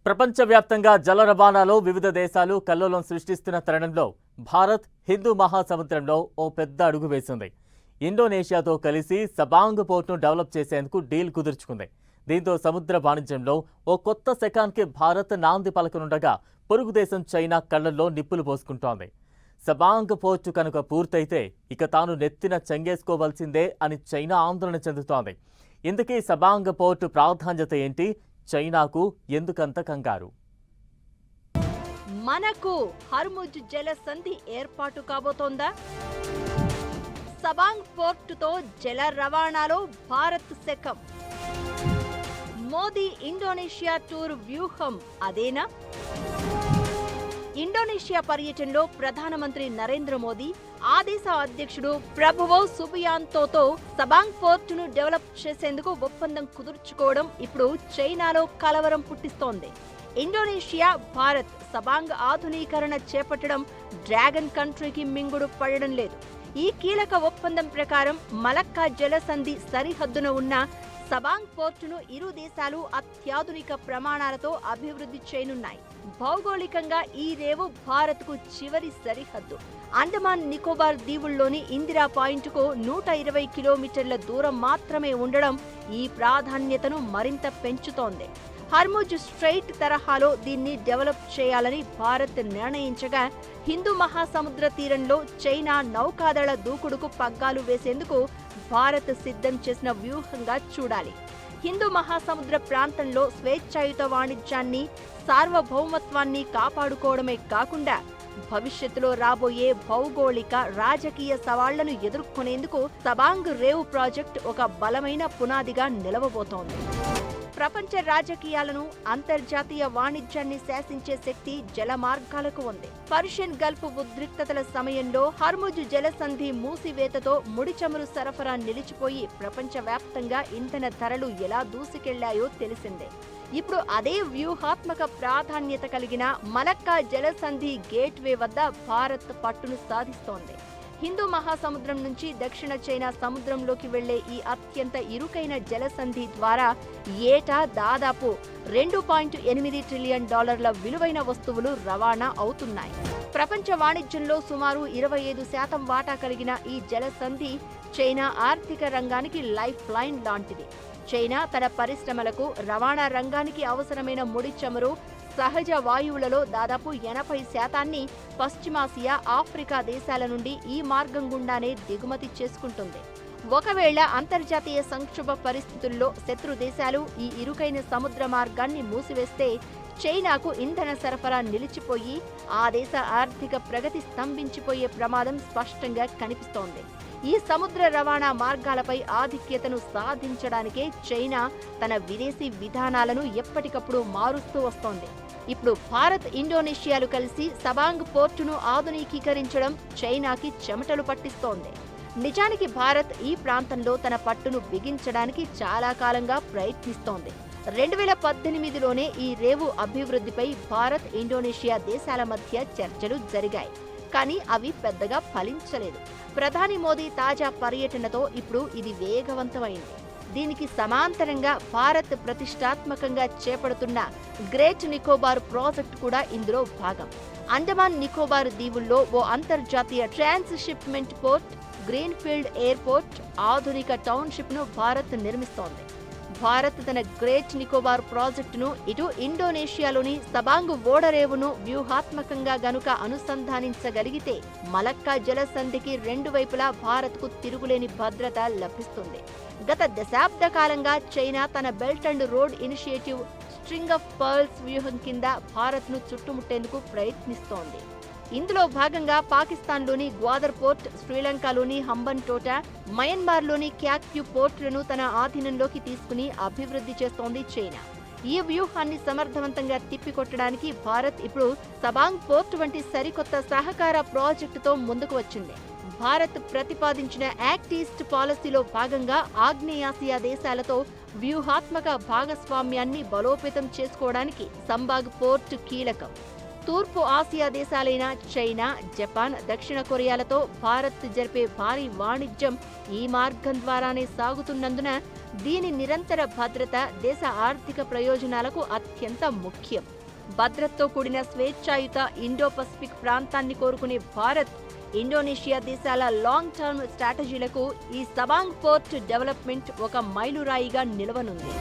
ప్రపంచవ్యాప్తంగా జల రవాణాలో వివిధ దేశాలు కల్లోలం సృష్టిస్తున్న తరుణంలో భారత్ హిందూ మహాసముద్రంలో ఓ పెద్ద అడుగు వేసింది. ఇండోనేషియాతో కలిసి సబాంగ్ పోర్టును డెవలప్ చేసేందుకు డీల్ కుదుర్చుకుంది. దీంతో సముద్ర వాణిజ్యంలో ఓ కొత్త శకానికి భారత్ నాంది పలకనుండగా పొరుగు దేశం చైనా కళ్లల్లో నిప్పులు పోసుకుంటోంది. సబాంగ్ పోర్టు కనుక పూర్తయితే ఇక తాను నెత్తిన చెంగేసుకోవాల్సిందే అని చైనా ఆందోళన చెందుతోంది. ఇందుకీ సబాంగ్ పోర్టు ప్రాధాన్యత ఏంటి? చైనాకు ఎందుకంత కంగారు? మనకు హర్ముజ్ జలసంధి ఏర్పాటు కాబోతోందా? సబాంగ్ పోర్టుతో జల రవాణాలో భారత్ శకం. మోదీ ఇండోనేషియా టూర్ వ్యూహం అదేనా? ఇండోనేషియా పర్యటనలో ప్రధానమంత్రి నరేంద్ర మోదీ ఆ దేశ అధ్యక్షుడు ప్రభువో సుబియాంతోతో సబాంగ్ పోర్టును డెవలప్ చేసేందుకు ఒప్పందం కుదుర్చుకోవడం ఇప్పుడు చైనాలో కలవరం పుట్టిస్తోంది. ఇండోనేషియా, భారత్ సబాంగ్ ఆధునీకరణ చేపట్టడం డ్రాగన్ కంట్రీకి మింగుడు పడడం లేదు. ఈ కీలక ఒప్పందం ప్రకారం మలక్కా జలసంధి సరిహద్దున ఉన్న సబాంగ్ పోర్టును ఇరు దేశాలు అత్యాధునిక ప్రమాణాలతో అభివృద్ధి చేయనున్నాయి. భౌగోళికంగా ఈ రేవు భారత్కు చివరి సరిహద్దు. అండమాన్ నికోబార్ దీవుల్లోని ఇందిరా పాయింట్కు 120 కిలోమీటర్ల దూరం మాత్రమే ఉండడం ఈ ప్రాధాన్యతను మరింత పెంచుతోంది. హర్ముజ్ స్ట్రెయిట్ తరహాలో దీన్ని డెవలప్ చేయాలని భారత్ నిర్ణయించగా, హిందూ మహాసముద్ర తీరంలో చైనా నౌకాదళ దూకుడుకు పగ్గాలు వేసేందుకు భారత్ సిద్ధం చేసిన వ్యూహంగా చూడాలి. హిందూ మహాసముద్ర ప్రాంతంలో స్వేచ్ఛాయుత వాణిజ్యాన్ని, సార్వభౌమత్వాన్ని కాపాడుకోవడమే కాకుండా భవిష్యత్తులో రాబోయే భౌగోళిక, రాజకీయ సవాళ్లను ఎదుర్కొనేందుకు సబాంగ్ రేవు ప్రాజెక్ట్ ఒక బలమైన పునాదిగా నిలవబోతోంది. ప్రపంచ రాజకీయాలను, అంతర్జాతీయ వాణిజ్యాన్ని శాసించే శక్తి జల మార్గాలకు ఉంది. పర్షియన్ గల్ఫ్ ఉద్రిక్తతల సమయంలో హర్ముజ్ జలసంధి మూసివేతతో ముడి చమురు సరఫరా నిలిచిపోయి ప్రపంచవ్యాప్తంగా ఇంధన ధరలు ఎలా దూసుకెళ్లాయో తెలిసిందే. ఇప్పుడు అదే వ్యూహాత్మక ప్రాధాన్యత కలిగిన మలక్కా జలసంధి గేట్వే వద్ద భారత్ పట్టును సాధిస్తోంది. హిందూ మహాసముద్రం నుంచి దక్షిణ చైనా సముద్రంలోకి వెళ్లే ఈ అత్యంత ఇరుకైన జలసంధి ద్వారా ఏటా దాదాపు $2.8 ట్రిలియన్ విలువైన వస్తువులు రవాణా అవుతున్నాయి. ప్రపంచ వాణిజ్యంలో సుమారు 25% వాటా కలిగిన ఈ జలసంధి చైనా ఆర్థిక రంగానికి లైఫ్ లైన్ లాంటిది. చైనా తన పరిశ్రమలకు, రవాణా రంగానికి అవసరమైన ముడి చమురు, సహజ వాయువులలో దాదాపు 80% పశ్చిమాసియా, ఆఫ్రికా దేశాల నుండి ఈ మార్గం గుండానే దిగుమతి చేసుకుంటుంది. ఒకవేళ అంతర్జాతీయ సంక్షోభ పరిస్థితుల్లో శత్రు దేశాలు ఈ ఇరుకైన సముద్ర మార్గాన్ని మూసివేస్తే చైనాకు ఇంధన సరఫరా నిలిచిపోయి ఆ దేశ ఆర్థిక ప్రగతి స్తంభించిపోయే ప్రమాదం స్పష్టంగా కనిపిస్తోంది. ఈ సముద్ర రవాణా మార్గాలపై ఆధిక్యతను సాధించడానికే చైనా తన విదేశీ విధానాలను ఎప్పటికప్పుడు మారుస్తూ వస్తోంది. ఇప్పుడు భారత్, ఇండోనేషియాలు కలిసి సబాంగ్ పోర్టును ఆధునికీకరించడం చైనాకి చెమటలు పట్టిస్తోంది. నిజానికి భారత్ ఈ ప్రాంతంలో తన పట్టును బిగించడానికి చాలా కాలంగా ప్రయత్నిస్తోంది. 2018లోనే ఈ రేవు అభివృద్ధిపై భారత్, ఇండోనేషియా దేశాల మధ్య చర్చలు జరిగాయి. కానీ అవి పెద్దగా ఫలించలేదు. ప్రధాని మోదీ తాజా పర్యటనతో ఇప్పుడు ఇది వేగవంతమైంది. దీనికి సమాంతరంగా భారత్ ప్రతిష్టాత్మకంగా చేపడుతున్న గ్రేట్ నికోబార్ ప్రాజెక్టు కూడా ఇందులో భాగం. అండమాన్ నికోబార్ దీవుల్లో ఓ అంతర్జాతీయ ట్రాన్స్‌షిప్‌మెంట్ పోర్ట్, గ్రీన్‌ఫీల్డ్ ఎయిర్పోర్ట్, ఆధునిక టౌన్‌షిప్‌ను భారత్ నిర్మిస్తోంది. భారత్ తన గ్రేట్ నికోబార్ ప్రాజెక్టును ఇటు ఇండోనేషియాలోని సబాంగ్ ఓడరేవును వ్యూహాత్మకంగా గనుక అనుసంధానించగలిగితే మలక్కా జలసంధికి రెండు వైపులా భారత్కు తిరుగులేని భద్రత లభిస్తుంది. గత దశాబ్ద కాలంగా చైనా తన belt and road initiative, string of pearls వ్యూహం కింద భారత్ను చుట్టుముట్టేందుకు ప్రయత్నిస్తోంది. ఇందులో భాగంగా పాకిస్తాన్లోని గ్వాదర్ పోర్ట్, శ్రీలంకలోని హంబన్టోట, మయన్మార్లోని క్యాక్యూ పోర్టులను తన ఆధీనంలోకి తీసుకుని అభివృద్ధి చేస్తోంది చైనా. ఈ వ్యూహాన్ని సమర్థవంతంగా తిప్పికొట్టడానికి భారత్ ఇప్పుడు సబాంగ్ పోర్టు వంటి సరికొత్త సహకార ప్రాజెక్టుతో ముందుకు వచ్చింది. భారత్ ప్రతిపాదించిన యాక్ట్ ఈస్ట్ పాలసీలో భాగంగా ఆగ్నేయాసియా దేశాలతో వ్యూహాత్మక భాగస్వామ్యాన్ని బలోపేతం చేసుకోవడానికి సంబాగ్ పోర్టు కీలకం. తూర్పు ఆసియా దేశాలైన చైనా, జపాన్, దక్షిణ కొరియాలతో భారత్ జరిపే భారీ వాణిజ్యం ఈ మార్గం ద్వారానే సాగుతున్నందున దీని నిరంతర భద్రత దేశ ఆర్థిక ప్రయోజనాలకు అత్యంత ముఖ్యం. భద్రతతో కూడిన స్వేచ్ఛాయుత ఇండో పసిఫిక్ ప్రాంతాన్ని కోరుకునే భారత్, ఇండోనేషియా దేశాల లాంగ్ టర్మ్ స్ట్రాటజీలకు ఈ సబాంగ్ పోర్ట్ డెవలప్మెంట్ ఒక మైలురాయిగా నిలవనుంది.